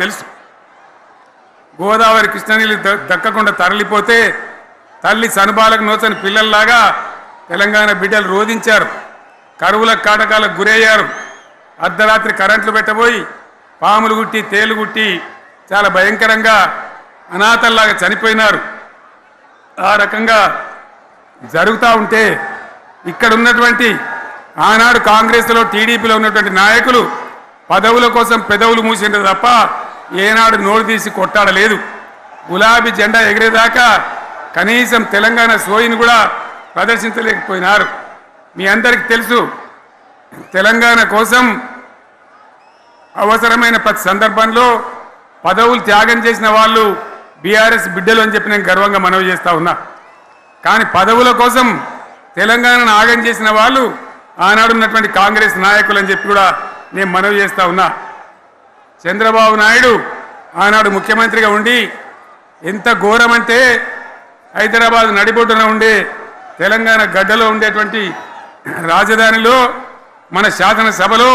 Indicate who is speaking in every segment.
Speaker 1: తెలుసు. గోదావరి కృష్ణనీళ్ళు దక్కకుండా తరలిపోతే తల్లి సనుబాలకు నోచని పిల్లల్లాగా తెలంగాణ బిడ్డలు రోధించారు. కరువుల కాటకాలకు గురయ్యారు. అర్ధరాత్రి కరెంట్లు పెట్టబోయి పాములు గుట్టి తేలు గుట్టి చాలా భయంకరంగా అనాథల్లాగా చనిపోయినారు. ఆ రకంగా జరుగుతూ ఉంటే ఇక్కడ ఉన్నటువంటి ఆనాడు కాంగ్రెస్లో టీడీపీలో ఉన్నటువంటి నాయకులు పదవుల కోసం పెదవులు మూసిండ్రు తప్ప ఏనాడు నోరు తీసి కొట్టాడలేదు. గులాబీ జెండా ఎగిరేదాకా కనీసం తెలంగాణ సోయిని కూడా ప్రదర్శించలేకపోయినారు. మీ అందరికీ తెలుసు, తెలంగాణ కోసం అవసరమైన ప్రతి సందర్భంలో పదవులు త్యాగం చేసిన వాళ్ళు బీఆర్ఎస్ బిడ్డలు అని చెప్పి నేను గర్వంగా మనవి చేస్తూ ఉన్నా. కానీ పదవుల కోసం తెలంగాణను ఆగం చేసిన వాళ్ళు ఆనాడు ఉన్నటువంటి కాంగ్రెస్ నాయకులు అని చెప్పి కూడా నేను మనవి చేస్తూ ఉన్నా. చంద్రబాబు నాయుడు ఆనాడు ముఖ్యమంత్రిగా ఉండి ఎంత ఘోరమంటే హైదరాబాద్ నడిబొడ్డున ఉండే తెలంగాణ గడ్డలో ఉండేటువంటి రాజధానిలో మన శాసనసభలో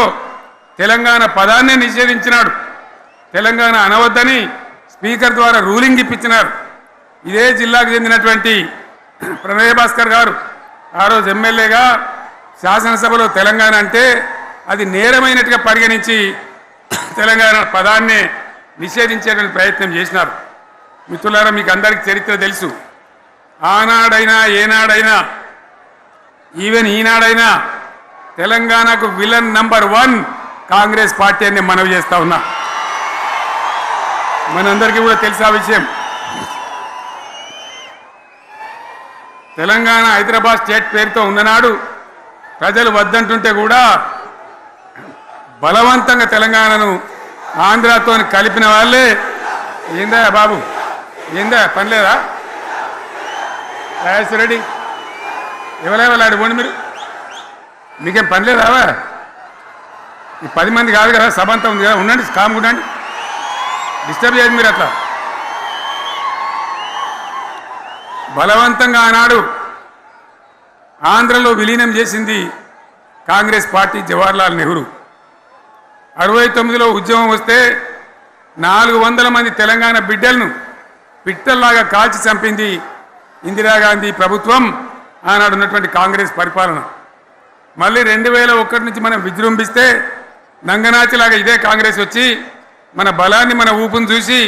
Speaker 1: తెలంగాణ పదాన్నే నిషేధించినాడు. తెలంగాణ అనవద్దని స్పీకర్ ద్వారా రూలింగ్ ఇప్పించినారు. ఇదే జిల్లాకు చెందినటువంటి ప్రణయ్ భాస్కర్ గారు ఆ రోజు ఎమ్మెల్యేగా శాసనసభలో తెలంగాణ అంటే అది నేరమైనట్టుగా పరిగణించి తెలంగాణ పదాన్నే నిషేధించేటువంటి ప్రయత్నం చేసినారు. మిత్రులారా, మీకు అందరికీ చరిత్ర తెలుసు. ఆనాడైనా ఏనాడైనా ఈవెన్ ఈనాడైనా తెలంగాణకు విలన్ నంబర్ 1 కాంగ్రెస్ పార్టీ అని మనవి చేస్తా ఉన్నా. మనందరికీ కూడా తెలుసు ఆ విషయం. తెలంగాణ హైదరాబాద్ స్టేట్ పేరుతో ఉన్ననాడు ప్రజలు వద్దంటుంటే కూడా బలవంతంగా తెలంగాణను ఆంధ్రాతో కలిపిన వాళ్ళే. ఏందా బాబు, ఏందా పని లేదా? రెడ్డి ఎవరెవలాడి పోండి, మీకేం పని లేదావా? ఈ 10 మంది కాదు కదా, సభ అంతా ఉంది కదా, ఉండండి, కామ్ ఉండండి, డిస్టర్బ్ చేయదు మీరు. అట్లా బలవంతంగా ఆనాడు ఆంధ్రలో విలీనం చేసింది కాంగ్రెస్ పార్టీ, జవహర్లాల్ నెహ్రూ. 69లో ఉద్యమం వస్తే 400 మంది తెలంగాణ బిడ్డలను పిట్టల్లాగా కాల్చి చంపింది ఇందిరాగాంధీ ప్రభుత్వం, ఆనాడు ఉన్నటువంటి కాంగ్రెస్ పరిపాలన. మళ్ళీ 2001 నుంచి మనం విజృంభిస్తే నంగనాచిలాగా ఇదే కాంగ్రెస్ వచ్చి మన బలాన్ని మన ఊపును చూసి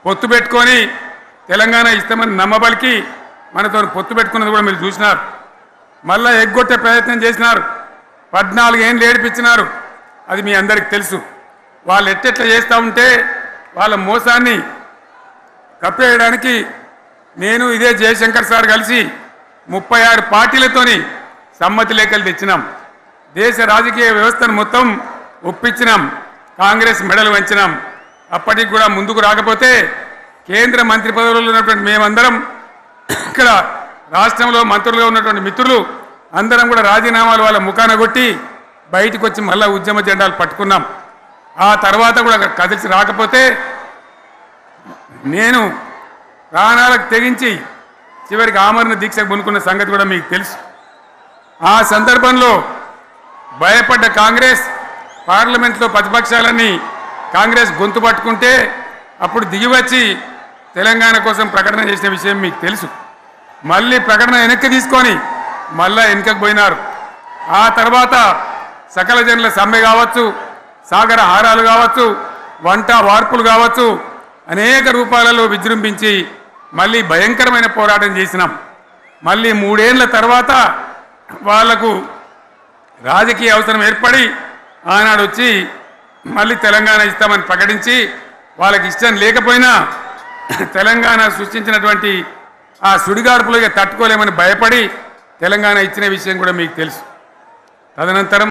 Speaker 1: పొత్తు పెట్టుకొని తెలంగాణ ఇస్తామని నమ్మబలికి మనతో పొత్తు పెట్టుకున్నది కూడా మీరు చూసినారు. మళ్ళీ ఎగ్గొట్టే ప్రయత్నం చేసినారు. 14 ఏళ్ళు ఏడిపించినారు. అది మీ అందరికీ తెలుసు. వాళ్ళు ఎట్టెట్లా చేస్తూ ఉంటే వాళ్ళ మోసాన్ని కప్పేయడానికి నేను ఇదే జయశంకర్ సార్ కలిసి 36 పార్టీలతోని సమ్మతి లేఖలు తెచ్చినాం. దేశ రాజకీయ వ్యవస్థను మొత్తం ఒప్పించినాం. కాంగ్రెస్ మెడలు వంచినాం. అప్పటికి కూడా ముందుకు రాకపోతే కేంద్ర మంత్రి పదవుల్లో ఉన్నటువంటి మేమందరం, ఇక్కడ రాష్ట్రంలో మంత్రులుగా ఉన్నటువంటి మిత్రులు అందరం కూడా రాజీనామాలు వాళ్ళ ముఖాన కొట్టి బయటకు వచ్చి మళ్ళా ఉద్యమ జెండాలు పట్టుకున్నాం. ఆ తర్వాత కూడా కదిలిసి రాకపోతే నేను ప్రాణాలకు తెగించి చివరికి ఆమరణ దీక్షకు మునుకున్న సంగతి కూడా మీకు తెలుసు. ఆ సందర్భంలో భయపడ్డ కాంగ్రెస్ పార్లమెంట్లో ప్రతిపక్షాలన్నీ కాంగ్రెస్ గొంతు పట్టుకుంటే అప్పుడు దిగివచ్చి తెలంగాణ కోసం ప్రకటన చేసిన విషయం మీకు తెలుసు. మళ్ళీ ప్రకటన వెనక్కి తీసుకొని మళ్ళా వెనుకకు పోయినారు. ఆ తర్వాత సకల జనుల సమ్మె కావచ్చు, సాగర హారాలు కావచ్చు, వంట వార్పులు కావచ్చు, అనేక రూపాలలో విజృంభించి మళ్ళీ భయంకరమైన పోరాటం చేసినాం. మళ్ళీ 3 ఏళ్ల తర్వాత వాళ్లకు రాజకీయ అవసరం ఏర్పడి ఆనాడు వచ్చి మళ్ళీ తెలంగాణ ఇస్తామని ప్రకటించి వాళ్ళకి ఇష్టం లేకపోయినా తెలంగాణ సృష్టించినటువంటి ఆ సుడిగార్పులుగా తట్టుకోలేమని భయపడి తెలంగాణ ఇచ్చిన విషయం కూడా మీకు తెలుసు. తదనంతరం